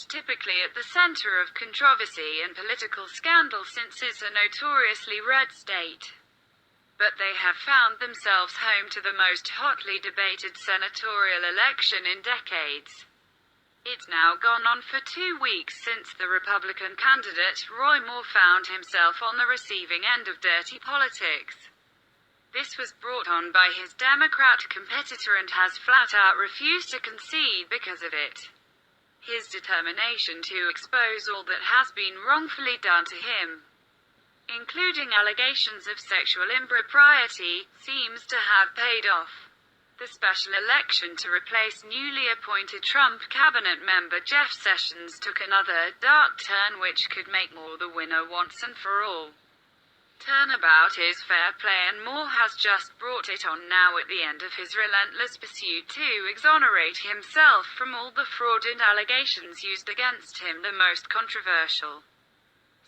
typically at the center of controversy and political scandal since it's a notoriously red state. But they have found themselves home to the most hotly debated senatorial election in decades. It's now gone on for 2 weeks since the Republican candidate, Roy Moore, found himself on the receiving end of dirty politics. This was brought on by his Democrat competitor and has flat out refused to concede because of it. His determination to expose all that has been wrongfully done to him, including allegations of sexual impropriety, seems to have paid off. The special election to replace newly appointed Trump cabinet member Jeff Sessions took another dark turn which could make Moore the winner once and for all. Turnabout is fair play, and Moore has just brought it on now at the end of his relentless pursuit to exonerate himself from all the fraudulent allegations used against him, the most controversial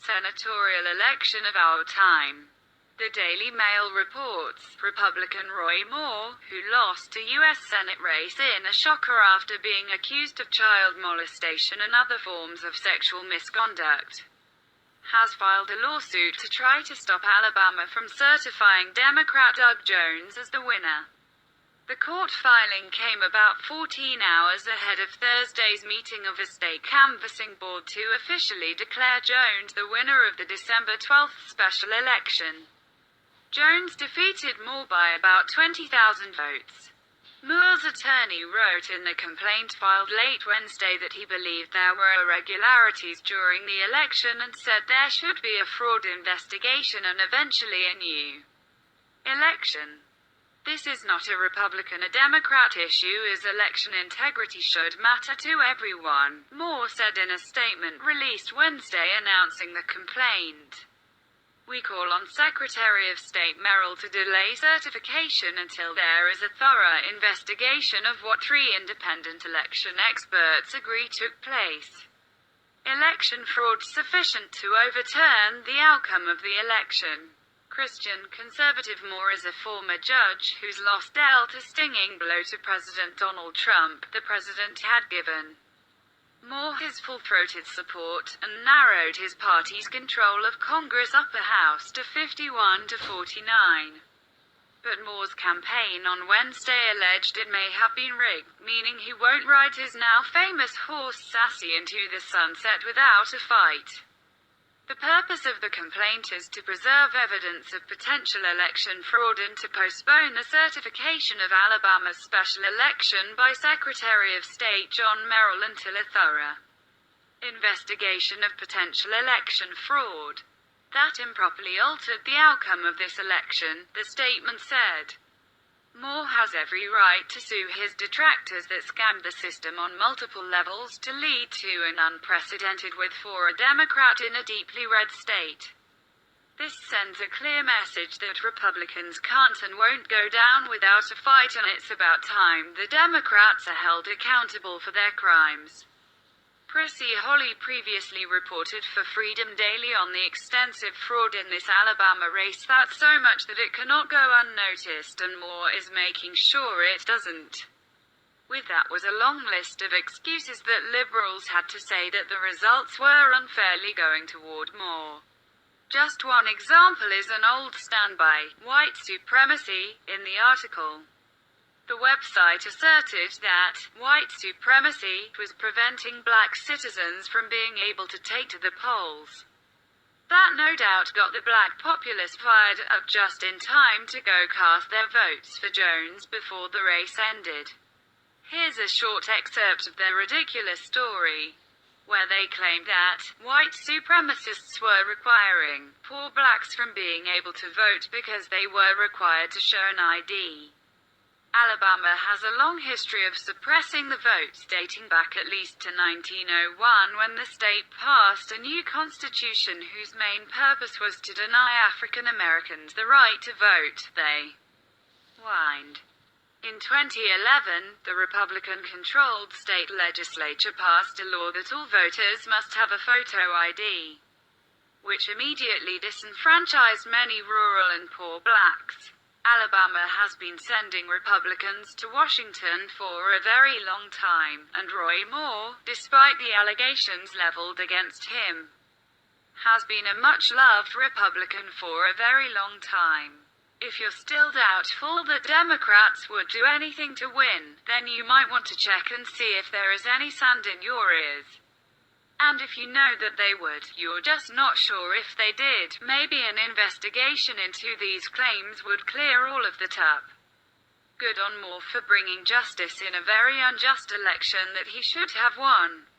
senatorial election of our time. The Daily Mail reports, Republican Roy Moore, who lost a U.S. Senate race in a shocker after being accused of child molestation and other forms of sexual misconduct, has filed a lawsuit to try to stop Alabama from certifying Democrat Doug Jones as the winner. The court filing came about 14 hours ahead of Thursday's meeting of a state canvassing board to officially declare Jones the winner of the December 12th special election. Jones defeated Moore by about 20,000 votes. Moore's attorney wrote in the complaint filed late Wednesday that he believed there were irregularities during the election and said there should be a fraud investigation and eventually a new election. This is not a Republican or Democrat issue, as election integrity should matter to everyone, Moore said in a statement released Wednesday announcing the complaint. We call on Secretary of State Merrill to delay certification until there is a thorough investigation of what 3 independent election experts agree took place. Election fraud sufficient to overturn the outcome of the election. Christian conservative Moore is a former judge whose loss dealt a stinging blow to President Donald Trump, the president had given Moore his full-throated support, and narrowed his party's control of Congress' upper house to 51 to 49. But Moore's campaign on Wednesday alleged it may have been rigged, meaning he won't ride his now famous horse Sassy into the sunset without a fight. The purpose of the complaint is to preserve evidence of potential election fraud and to postpone the certification of Alabama's special election by Secretary of State John Merrill until a thorough investigation of potential election fraud that improperly altered the outcome of this election, the statement said. Moore has every right to sue his detractors that scammed the system on multiple levels to lead to an unprecedented win for a Democrat in a deeply red state. This sends a clear message that Republicans can't and won't go down without a fight, and it's about time the Democrats are held accountable for their crimes. Prissy Holly previously reported for Freedom Daily on the extensive fraud in this Alabama race. That's so much that it cannot go unnoticed, and Moore is making sure it doesn't. With that was a long list of excuses that liberals had to say that the results were unfairly going toward Moore. Just one example is an old standby, white supremacy, in the article. The website asserted that white supremacy was preventing black citizens from being able to take to the polls. That no doubt got the black populace fired up just in time to go cast their votes for Jones before the race ended. Here's a short excerpt of their ridiculous story, where they claimed that white supremacists were requiring poor blacks from being able to vote because they were required to show an ID. Alabama has a long history of suppressing the votes dating back at least to 1901, when the state passed a new constitution whose main purpose was to deny African Americans the right to vote. They whined. In 2011, the Republican-controlled state legislature passed a law that all voters must have a photo ID, which immediately disenfranchised many rural and poor blacks. Alabama has been sending Republicans to Washington for a very long time, and Roy Moore, despite the allegations leveled against him, has been a much-loved Republican for a very long time. If you're still doubtful that Democrats would do anything to win, then you might want to check and see if there is any sand in your ears. And if you know that they would, you're just not sure if they did, maybe an investigation into these claims would clear all of that up. Good on Moore for bringing justice in a very unjust election that he should have won.